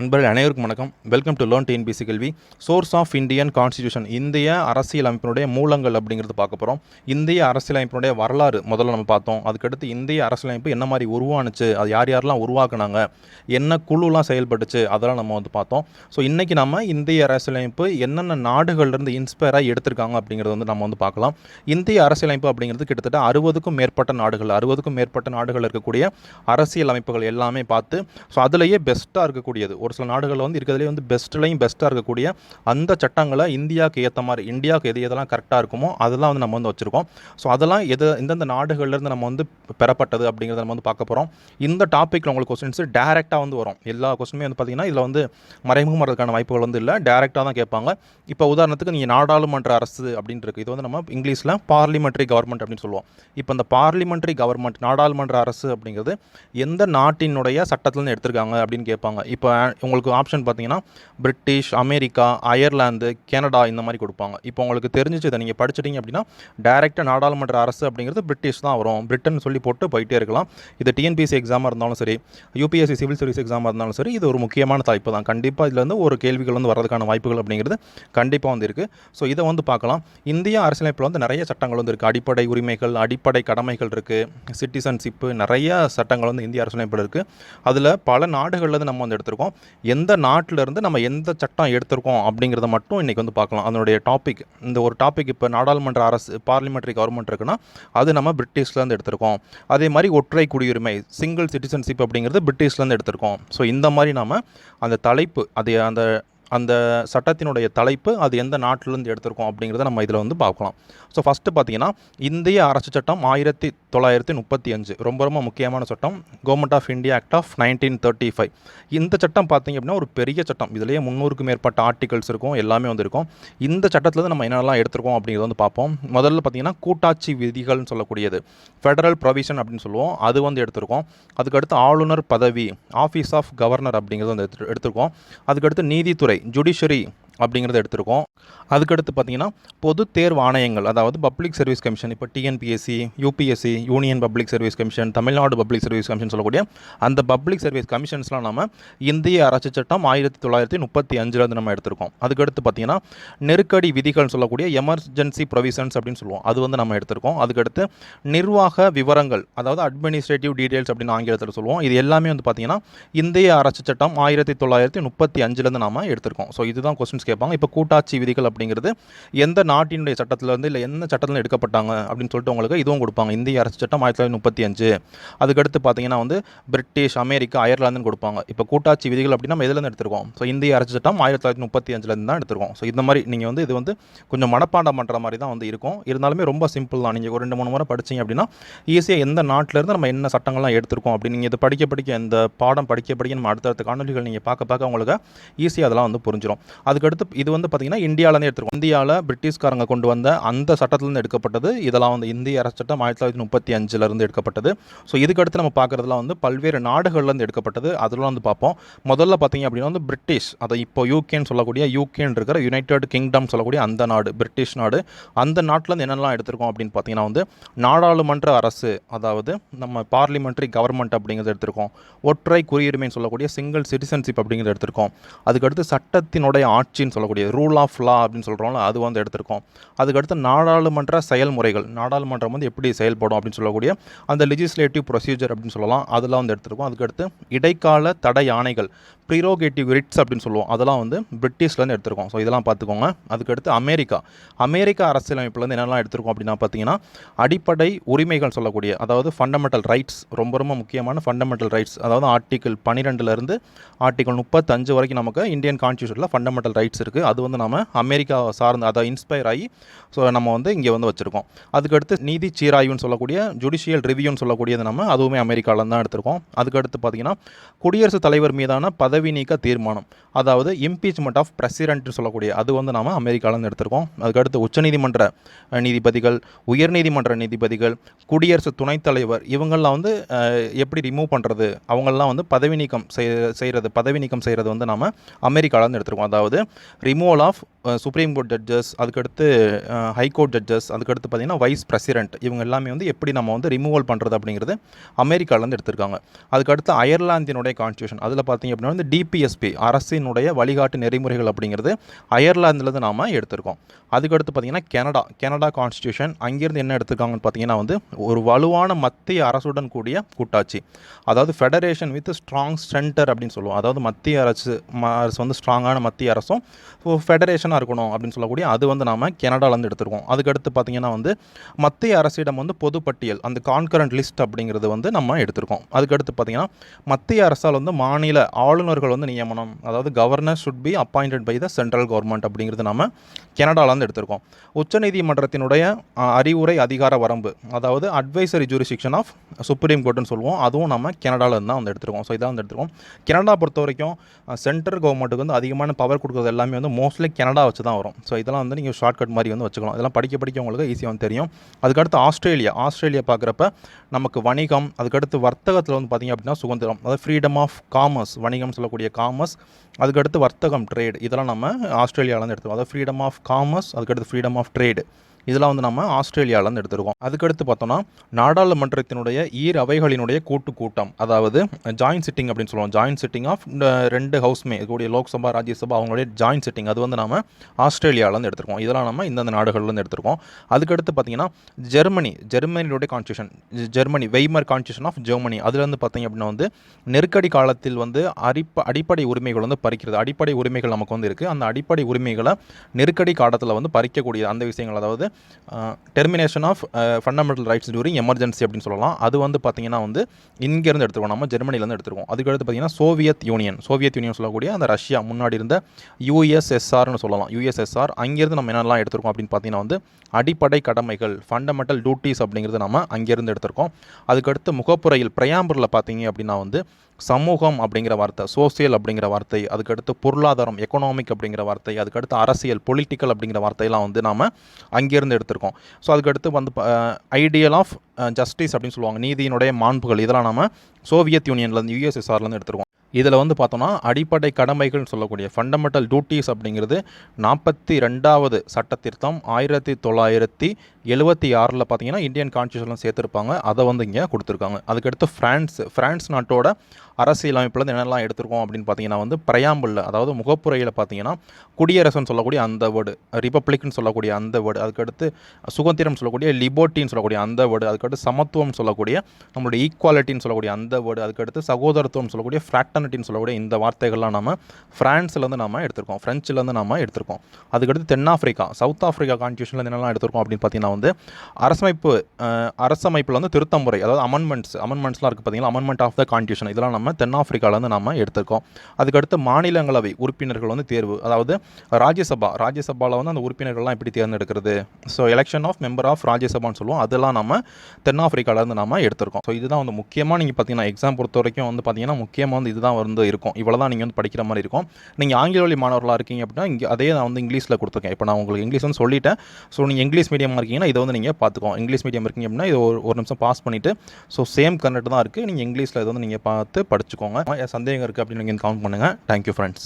நண்பர்கள் அனைவருக்கும் வணக்கம். வெல்கம் டு லேர்ன் TNPSC கல்வி. சோர்ஸ் ஆஃப் இந்தியன் கான்ஸ்டிடியூஷன், இந்திய அரசியலமைப்பினுடைய மூலங்கள் அப்படிங்கிறது பார்க்க போகிறோம். இந்திய அரசியலமைப்பினுடைய வரலாறு முதல்ல நம்ம பார்த்தோம். அதுக்கடுத்து இந்திய அரசியலமைப்பு என்ன மாதிரி உருவானுச்சு, அது யார் யாரெல்லாம் உருவாக்குனாங்க, என்ன குழுலாம் செயல்பட்டுச்சு, அதெல்லாம் நம்ம பார்த்தோம். ஸோ இன்றைக்கி நம்ம இந்திய அரசியலமைப்பு என்னென்ன நாடுகள்லேருந்து இன்ஸ்பயராக எடுத்திருக்காங்க அப்படிங்கிறது நம்ம பார்க்கலாம். இந்திய அரசியலமைப்பு அப்படிங்கிறது கிட்டத்தட்ட 60க்கும் மேற்பட்ட நாடுகள் இருக்கக்கூடிய அரசியல் அமைப்புகள் எல்லாமே பார்த்து, ஸோ அதுலேயே பெஸ்ட்டாக இருக்கக்கூடியது ஒரு சில நாடுகளில் இருக்கிறதுலே பெஸ்ட்டாக இருக்கக்கூடிய அந்த சட்டங்களை இந்தியாவுக்கு ஏற்ற மாதிரி, இந்தியாவுக்கு எதெல்லாம் கரெக்டாக இருக்குமோ அதெல்லாம் நம்ம வச்சுருக்கோம். ஸோ அதெல்லாம் எந்தெந்த நாடுகள்லேருந்து நம்ம பெறப்பட்டது அப்படிங்கிறத நம்ம பார்க்க போகிறோம். இந்த டாப்பிக்கில் உங்களுக்கு கொஸ்டின்ஸ் டேரெக்டாக வரும். எல்லா கொஸ்டினுமே பார்த்தீங்கன்னா இதில் மறைமுகம் வரதுக்கான வாய்ப்புகள் இல்லை, டேரெக்டாக தான் கேட்பாங்க. இப்போ உதாரணத்துக்கு நீங்கள் நாடாளுமன்ற அரசு அப்படின்னு இருக்குது, இது நம்ம இங்கிலீஷில் பார்லிமெண்ட்ரி கவர்மெண்ட் அப்படின்னு சொல்லுவோம். இப்போ இந்த பார்லிமெண்ட்ரி கவர்மெண்ட், நாடாளுமன்ற அரசு அப்படிங்கிறது எந்த நாட்டினுடைய சட்டத்திலேருந்து எடுத்திருக்காங்க அப்படின்னு கேட்பாங்க. இப்போ உங்களுக்கு ஆப்ஷன் பார்த்தீங்கன்னா பிரிட்டிஷ், அமெரிக்கா, அயர்லாந்து, கனடா இந்த மாதிரி கொடுப்பாங்க. இப்போ உங்களுக்கு தெரிஞ்சிச்சு, இதை நீங்கள் படிச்சிட்டிங்க அப்படின்னா டேரெக்டாக நாடாளுமன்ற அரசு அப்படிங்கிறது பிரிட்டிஷ் தான் வரும், பிரிட்டன் சொல்லி போட்டு போயிட்டே இருக்கலாம். இது TNPSC எக்ஸாமாக இருந்தாலும் சரி, UPSC சிவில் சர்வீஸ் எக்ஸாமாக இருந்தாலும் சரி, இது ஒரு முக்கியமான தலைப்பு தான். கண்டிப்பாக இதில் ஒரு கேள்விகள் வரதுக்கான வாய்ப்புகள் அப்படிங்கிறது கண்டிப்பாக இருக்குது. ஸோ இதை பார்க்கலாம். இந்திய அரசியலமைப்பில் நிறைய சட்டங்கள் இருக்குது. அடிப்படை உரிமைகள், அடிப்படை கடமைகள் இருக்குது, சிட்டிசன்ஷிப்பு, நிறைய சட்டங்கள் இந்திய அரசியலமைப்பில் இருக்குது. அதில் பல நாடுகள்லேருந்து நம்ம எடுத்திருக்கோம். எந்த நாட்டிலேருந்து நம்ம எந்த சட்டம் எடுத்திருக்கோம் அப்படிங்கிறத மட்டும் இன்றைக்கி பார்க்கலாம். அதனுடைய டாபிக், இந்த ஒரு டாபிக், இப்போ நாடாளுமன்ற அரசு, பார்லிமெண்ட்ரி கவர்மெண்ட் இருக்குன்னா அது நம்ம பிரிட்டிஷ்லேருந்து எடுத்திருக்கோம். அதே மாதிரி ஒற்றை குடியுரிமை, சிங்கிள் சிட்டிசன்ஷிப் அப்படிங்கிறது பிரிட்டிஷ்லேருந்து எடுத்திருக்கோம். ஸோ இந்த மாதிரி நம்ம அந்த தலைப்பு, அது அந்த சட்டத்தினுடைய தலைப்பு அது எந்த நாட்டிலேருந்து எடுத்திருக்கோம் அப்படிங்கிறத நம்ம இதில் பார்க்கலாம். ஸோ ஃபஸ்ட்டு பார்த்தீங்கன்னா இந்திய அரசு சட்டம் 1935 ரொம்ப முக்கியமான சட்டம். Government of India Act of 1935. இந்த சட்டம் பார்த்தீங்க அப்படின்னா ஒரு பெரிய சட்டம். இதுலேயே 300க்கும் மேற்பட்ட ஆர்டிகல்ஸ் இருக்கும், எல்லாமே இருக்கும். இந்த சட்டத்தில் நம்ம என்னெல்லாம் எடுத்திருக்கோம் அப்படிங்கிறத பார்ப்போம். முதல்ல பார்த்தீங்கன்னா கூட்டாட்சி விதிகள்னு சொல்லக்கூடியது, ஃபெடரல் ப்ரொவிஷன் அப்படின்னு சொல்லுவோம், அது எடுத்திருக்கோம். அதுக்கடுத்து ஆளுநர் பதவி, ஆஃபீஸ் ஆஃப் கவர்னர் அப்படிங்கிறது எடுத்திருக்கோம். அதுக்கடுத்து நீதித்துறை, ஜுடிஷரி அப்படிங்கிறத எடுத்திருக்கோம். அதுக்கடுத்து பார்த்தீங்கன்னா பொது தேர்வு ஆணையங்கள், அதாவது பப்ளிக் சர்வீஸ் கமிஷன். இப்போ TNPSC, UPSC, union public service commission, Tamil Nadu public service commission சொல்லக்கூடிய அந்த பப்ளிக் சர்வீஸ் கமிஷன்ஸ்லாம் நம்ம இந்திய அரசு சட்டம் 1935 நம்ம எடுத்திருக்கோம். அதுக்கடுத்து பார்த்தீங்கன்னா நெருக்கடி விதிகள் சொல்லக்கூடிய எமர்ஜென்சி ப்ரொவிஷன்ஸ் அப்படின்னு சொல்லுவோம், அது நம்ம எடுத்திருக்கோம். அதுக்கடுத்து நிர்வாக விவரங்கள், அதாவது அட்மினிஸ்ட்ரேட்டிவ் டீடைல்ஸ் அப்படின்னு ஆங்கிலத்தில் சொல்லுவோம். இது எல்லாமே பார்த்தீங்கன்னா இந்திய அரசு சட்டம் 1935 நம்ம எடுத்திருக்கோம். ஸோ இதுதான் கொஸ்டின்ஸ் கேட்பாங்க. இப்போ கூட்டாட்சி விதிகள் அப்படிங்கிறது எந்த நாட்டினுடைய சட்டத்திலிருந்து இல்லை என்ன சட்டத்தில் எடுக்கப்பட்டாங்க அப்படின்னு சொல்லிட்டு உங்களுக்கு இதுவும் கொடுப்பாங்க. இந்திய அரசு சட்டம் 1935. அதுக்கடுத்து பார்த்தீங்கன்னா பிரிட்டிஷ், அமெரிக்கா, அயர்லாந்துன்னு கொடுப்பாங்க. இப்போ கூட்டாட்சி விதிகள் அப்படின்னா நம்ம எதுலேருந்து எடுத்திருக்கோம்? ஸோ இந்திய அரசு சட்டம் 1935 தான் எடுத்திருக்கோம். ஸோ இந்த மாதிரி நீங்கள் இது கொஞ்சம் மனப்பாடம் பண்ணுற மாதிரி தான் இருக்கும். இருந்தாலுமே ரொம்ப சிம்பிள் தான். நீங்கள் ஒரு 2-3 முறை படிச்சிங்க அப்படின்னா ஈஸியாக எந்த நாட்டிலேருந்து நம்ம என்ன சட்டங்கள்லாம் எடுத்திருக்கோம் அப்படின்னு நீங்கள் இது படிக்க இந்த பாடம் படிக்க நம்ம அடுத்தடுத்த காணொலிகள் நீங்கள் பார்க்க உங்களுக்கு ஈஸியாக அதெல்லாம் புரிஞ்சிடும். அதுக்கடுத்து இது பார்த்தீங்கன்னா இந்தியாவிலேருந்து எடுத்துருக்கோம். இந்தியாவில் பிரிட்டிஷ்காரங்க கொண்டு வந்த அந்த சட்டத்திலேருந்து எடுக்கப்பட்டது. இதெல்லாம் இந்திய அரசு சட்டம் 1935 எடுக்கப்பட்டது. ஸோ இதுக்கடுத்து நம்ம பார்க்குறதுலாம் பல்வேறு நாடுகள்லேருந்து எடுக்கப்பட்டது. அதெல்லாம் பார்ப்போம். முதல்ல பார்த்தீங்க அப்படின்னா பிரிட்டிஷ், அதை இப்போ யூகேன்னு சொல்லக்கூடிய, யூகேன்னு இருக்கிற யுனைடெட் கிங்டம் சொல்லக்கூடிய அந்த நாடு, பிரிட்டிஷ் நாடு. அந்த நாட்டிலேருந்து என்னெல்லாம் எடுத்திருக்கோம் அப்படின்னு பார்த்தீங்கன்னா நாடாளுமன்ற அரசு, அதாவது நம்ம பார்லிமெண்ட்ரி கவர்மெண்ட் அப்படிங்கிறது எடுத்திருக்கோம். ஒற்றை குடியுரிமைன்னு சொல்லக்கூடிய சிங்கிள் சிட்டிசன்ஷிப் அப்படிங்கிறது எடுத்திருக்கோம். அதுக்கடுத்து சட்டத்தினுடைய ஆட்சின்னு சொல்லக்கூடிய ரூல் ஆஃப் லா அப்படின்னு சொல்கிறோம்ல, அது எடுத்திருக்கோம். அதுக்கடுத்து நாடாளுமன்ற செயல்முறைகள், நாடாளுமன்றம் எப்படி செயல்படும் அப்படின்னு சொல்லக்கூடிய அந்த லெஜிஸ்லேட்டிவ் ப்ரொசீஜர் அப்படின்னு சொல்லலாம், அதெல்லாம் எடுத்திருக்கோம். அதுக்கடுத்து இடைக்கால தடை ஆணைகள், ப்ரீரோகேட்டிவ் ரிட்ஸ் அப்படின்னு சொல்லுவோம், அதெல்லாம் பிரிட்டிஷ்லேருந்து எடுத்திருக்கோம். ஸோ இதெல்லாம் பார்த்துக்கோங்க. அதுக்கடுத்து அமெரிக்கா அரசியலமைப்புலேருந்து என்னெல்லாம் எடுத்திருக்கோம் அப்படின்னா பார்த்தீங்கன்னா அடிப்படை உரிமைகள் சொல்லக்கூடிய, அதாவது ஃபண்டமெண்டல் ரைட்ஸ், ரொம்ப முக்கியமான ஃபண்டமெண்டல் ரைட்ஸ், அதாவது ஆர்டிகிள் 12லேருந்து ஆர்டிகிள் 35 வரைக்கும் நமக்கு இந்தியன் கான்ஸ்டியூஷனில் ஃபண்டமெண்டல் ரைட்ஸ் இருக்குது. அது நம்ம அமெரிக்கா சார்ந்து அதை இன்ஸ்பயர் ஆகி ஸோ நம்ம இங்கே வச்சுருக்கோம். அதுக்கடுத்து நீதி சீராய்வுன்னு சொல்லக்கூடிய, ஜுடிஷியல் ரிவ்யூன்னு சொல்லக்கூடியது நம்ம அதுவுமே அமெரிக்காவில் தான் எடுத்திருக்கோம். அதுக்கடுத்து பார்த்தீங்கன்னா குடியரசுத் தலைவர் மீதான பதவி நீக்க தீர்மானம், அதாவது இம்பீச்மெண்ட் ஆஃப் பிரசிடென்ட்னு சொல்லக்கூடிய, அது நம்ம அமெரிக்காவிலேருந்து எடுத்திருக்கோம். அதுக்கடுத்து உச்சநீதிமன்ற நீதிபதிகள், உயர்நீதிமன்ற நீதிபதிகள், குடியரசு துணைத் தலைவர், இவங்கெல்லாம் எப்படி ரிமூவ் பண்ணுறது, அவங்கெல்லாம் பதவி நீக்கம் செய்கிறது நம்ம அமெரிக்காவிலேருந்து எடுத்திருக்கோம். அதாவது removal of Supreme Court judges, அதுக்கடுத்து ஹைகோர்ட் ஜட்ஜஸ், அதுக்கடுத்து பார்த்திங்கன்னா வைஸ் பிரசிடென்ட், இவங்க எல்லாமே வந்து எப்படி நம்ம வந்து ரிமூவல் பண்ணுறது அப்படிங்கிறது அமெரிக்காவிலேருந்து எடுத்திருக்காங்க. அதுக்கடுத்து அயர்லாந்தினுடைய கான்ஸ்டியூஷன், அதில் பார்த்திங்க அப்படின்னா வந்து டிபிஎஸ்பி அரசினுடைய வழிகாட்டு நெறிமுறைகள் அப்படிங்கிறது அயர்லாந்துலேருந்து நாம் எடுத்திருக்கோம். அதுக்கடுத்து பார்த்திங்கன்னா கனடா கான்ஸ்டியூஷன், அங்கேருந்து என்ன எடுத்திருக்காங்கன்னு பார்த்திங்கன்னா வந்து ஒரு வலுவான மத்திய அரசுடன் கூடிய கூட்டாட்சி, அதாவது ஃபெடரேஷன் வித் ஸ்ட்ராங் சென்டர் அப்படின்னு சொல்லுவோம். அதாவது மத்திய அரசு வந்து ஸ்ட்ராங்கான மத்திய அரசும் ஃபெடரேஷனாக இருக்கணும் அப்படின்னு சொல்லக்கூடிய அது வந்து நாம் கனடாலேருந்து எடுத்துருக்கோம். அதுக்கடுத்து பார்த்திங்கன்னா வந்து மத்திய அரசிடம் வந்து பொதுப்பட்டியல், அந்த கான்கரண்ட் லிஸ்ட் அப்படிங்கிறது வந்து நம்ம எடுத்திருக்கோம். அதுக்கடுத்து பார்த்திங்கன்னா மத்திய அரசால் வந்து மாநில ஆளுநர்கள் வந்து நியமனம், அதாவது governor should be appointed by the central government அப்படிங்கிறது நம்ம கனடாலேருந்து எடுத்திருக்கோம். உச்சநீதிமன்றத்தினுடைய அறிவுரை அதிகார வரம்பு, அதாவது அட்வைசரி ஜூரிஸ்டிக்ஷன் ஆஃப் சுப்ரீம் கோர்ட்டுன்னு சொல்லுவோம், அதுவும் நம்ம கனடாவில் தான் வந்து எடுத்துருக்கோம். ஸோ இதான் வந்து எடுத்துருக்கோம். கனடா பொறுத்த வரைக்கும் சென்ட்ரல் கவர்மெண்ட்டுக்கு வந்து அதிகமான பவர் கொடுக்குறது எல்லாமே வந்து மோஸ்ட்லி கனடா வச்சு தான் வரும். ஸோ இதெல்லாம் வந்து நீங்கள் ஷார்ட்கட் மாதிரி வந்து வச்சுக்கலாம். இதெல்லாம் படிக்க உங்களுக்கு ஈஸியாக வந்து தெரியும். அதுக்கடுத்து ஆஸ்திரேலியா பார்க்குறப்ப நமக்கு வணிகம், அதுக்கடுத்து வர்த்தகத்தில் வந்து பார்த்திங்க அப்படின்னா சுதந்திரம், அதாவது ஃப்ரீடம் ஆஃப் காமர்ஸ், வணிகம் சொல்லக்கூடிய காமர்ஸ், அதுக்கடுத்து வர்த்தகம் ட்ரேட், இதெல்லாம் நம்ம ஆஸ்திரேலியாவிலேருந்து எடுத்துருக்கோம். அதாவது ஃப்ரீடம் ஆஃப் காமர்ஸ், அதுக்கடுத்து ஃப்ரீடம் ஆஃப் ட்ரேடு, இதெல்லாம் வந்து நம்ம ஆஸ்திரேலியாவிலேருந்து எடுத்துருக்கோம். அதுக்கடுத்து பார்த்தோன்னா நாடாளுமன்றத்தினுடைய அவைகளினுடைய கூட்டம், அதாவது ஜாயின்ட் சிட்டிங் அப்படின்னு சொல்லுவோம். ஜாயின்ட் சிட்டிங் ஆஃப் 2 ஹவுஸ்மே இருக்கக்கூடிய லோக்சபா, ராஜ்யசபா, அவங்களுடைய ஜாயின்ட் சிட்டிங், அது வந்து நம்ம ஆஸ்திரேலியாவிலேருந்து எடுத்துருக்கோம். இதெல்லாம் நம்ம இந்தந்த நாடுகள்லேருந்து எடுத்துருக்கோம். அதுக்கடுத்து பார்த்திங்கன்னா ஜெர்மனியுடைய constitution, Weimar constitution of Germany, அதுலேருந்து பார்த்திங்க அப்படின்னா வந்து நெருக்கடி காலத்தில் வந்து அடிப்படை உரிமைகள் வந்து பறிக்கிறது. அடிப்படை உரிமைகள் நமக்கு வந்து இருக்குது. அந்த அடிப்படை உரிமைகளை நெருக்கடி காலத்தில் வந்து பறிக்கக்கூடிய அந்த விஷயங்கள், அதாவது termination of fundamental rights during emergency அப்படின்னு சொல்லலாம். அது வந்து பார்த்திங்கன்னா வந்து இங்கேருந்து எடுத்துருக்கோம், நம்ம ஜெர்மனிலேருந்து எடுத்துருக்கோம். அதுக்கடுத்து பார்த்திங்கன்னா சோவியத் யூனியன் சொல்லக்கூடிய அந்த ரஷ்யா, முன்னாடி இருந்த யூஎஸ்எஸ்ஆர்னு சொல்லலாம், யூஎஸ்எஸ்ஆர், அங்கேருந்து நம்ம என்னெல்லாம் எடுத்துருக்கோம் அப்படின்னு பார்த்தீங்கன்னா வந்து அடிப்படை கடமைகள், ஃபண்டமெண்டல் டியூட்டிஸ் அப்படிங்கிறது நம்ம அங்கேருந்து எடுத்திருக்கோம். அதுக்கடுத்து முகப்புரையில் பிரயாம்பரில் பார்த்தீங்க அப்படின்னா வந்து சமூகம் அப்படிங்கிற வார்த்தை, சோசியல் அப்படிங்கிற வார்த்தை, அதுக்கடுத்து பொருளாதாரம், எக்கனாமிக் அப்படிங்கிற வார்த்தை, அதுக்கடுத்து அரசியல், பொலிட்டிக்கல் அப்படிங்கிற வார்த்தையெல்லாம் வந்து நாம் அங்கேருந்து எடுத்திருக்கோம். ஸோ அதுக்கடுத்து வந்து ஐடியல் ஆஃப் ஜஸ்டிஸ் அப்படின்னு சொல்லுவாங்க, நீதியினுடைய மாண்புகள், இதெல்லாம் நம்ம சோவியத் யூனியன்லேருந்து யூஎஸ்எஸ்ஆர்லேருந்து எடுத்திருக்கோம். இதில் வந்து பார்த்தோன்னா அடிப்படை கடமைகள்னு சொல்லக்கூடிய ஃபண்டமெண்டல் டியூட்டிஸ் அப்படிங்கிறது 42வது சட்ட திருத்தம் 1976 பார்த்தீங்கன்னா இந்தியன் கான்ஸ்டியூஷனில் சேர்த்துருப்பாங்க, அதை வந்து இங்கே கொடுத்துருக்காங்க. அதுக்கடுத்து ஃப்ரான்ஸ் நாட்டோட அரசியலமைப்புலேருந்து என்னெல்லாம் எடுத்திருக்கோம் அப்படின்னு பார்த்தீங்கன்னா வந்து பிரயாம்பிளில், அதாவது முகப்புரையில் பார்த்தீங்கன்னா குடியரசுன்னு சொல்லக்கூடிய அந்த வேர்டு, ரிப்பப்ளிக்னு சொல்லக்கூடிய அந்த வேர்டு, அதுக்கடுத்து சுதந்திரம் சொல்லக்கூடிய லிபர்ட்டின்னு சொல்லக்கூடிய அந்த வேர்டு, அதுக்கடுத்து சமத்துவம் சொல்லக்கூடிய நம்மளுடைய ஈக்குவாலிட்டின்னு சொல்லக்கூடிய அந்த வேர்டு, அதுக்கடுத்து சகோதரத்துவம் சொல்லக்கூடிய ஃப்ராட்டர்னிட்டின்னு சொல்லக்கூடிய இந்த வார்த்தைகள்லாம் நம்ம ஃப்ரான்ஸ்லேருந்து நம்ம எடுத்திருக்கோம், ஃப்ரெஞ்சிலேருந்து நம்ம எடுத்திருக்கோம். அதுக்கடுத்து தென்னாப்பிரிக்கா, சவுத் ஆஃப்ரிக்கா கான்ஸ்டியூஷனில் என்னெல்லாம் எடுத்திருக்கோம் அப்படின்னு பார்த்தீங்கன்னா வந்து அரசமைப்பில் வந்து திருத்தமுறை, அதாவது அமெண்ட்மெண்ட்ஸ்லாம் இருக்குது பார்த்தீங்கன்னா, அமெண்ட்மெண்ட் ஆஃப் த கான்ஸ்டியூஷன், இதெல்லாம் நம்ம தென்னாப்பிரிக்காவிலேருந்து நம்ம எடுத்திருக்கோம். அதுக்கடுத்து மாநிலங்களவை உறுப்பினர்கள் வந்து தேர்வு, அதாவது ராஜ்யசபாவில் வந்து அந்த உறுப்பினர்கள்லாம் எப்படி தேர்ந்தெடுக்கிறது, so election of member of ராஜ்யசபான்னு சொல்லுவோம், அதெல்லாம் நம்ம தென்னாப்பிரிக்காவிலேருந்து நம்ம எடுத்திருக்கோம். ஸோ இதுதான் வந்து முக்கியமாக நீங்கள் பார்த்தீங்கன்னா எக்ஸாம் பொறுத்த வரைக்கும் வந்து பார்த்தீங்கன்னா முக்கியமாக வந்து இதுதான் வந்து இருக்கும். இவ்வளோ தான் நீங்கள் வந்து படிக்கிற மாதிரி இருக்கும். நீங்கள் ஆங்கில வழி மாணவர்களாக இருக்கீங்க அப்படின்னா இங்கே அதே நான் வந்து இங்கிலீஷில் கொடுத்துருக்கேன். இப்போ நான் உங்களுக்கு இங்கிலீஷ் வந்து சொல்லிட்டேன். ஸோ நீங்கள் இங்கிலீஷ் மீடியமாக இருக்கீங்கன்னா இதை வந்து நீங்கள் பார்த்துக்கோங்க. இங்கிலீஷ் மீடியம் இருக்கீங்க அப்படின்னா இது ஒரு நிமிஷம் பாஸ் பண்ணிவிட்டு, ஸோ சேம் கண்டென்ட் தான் இருக்குது, நீங்கள் இங்கிலீஷில் இதை வந்து நீங்கள் பார்த்து படிச்சுக்கோங்க. சந்தேகம் இருக்குது அப்படின்னு நீங்கள் கவுண்ட் பண்ணுங்கள். Thank you friends.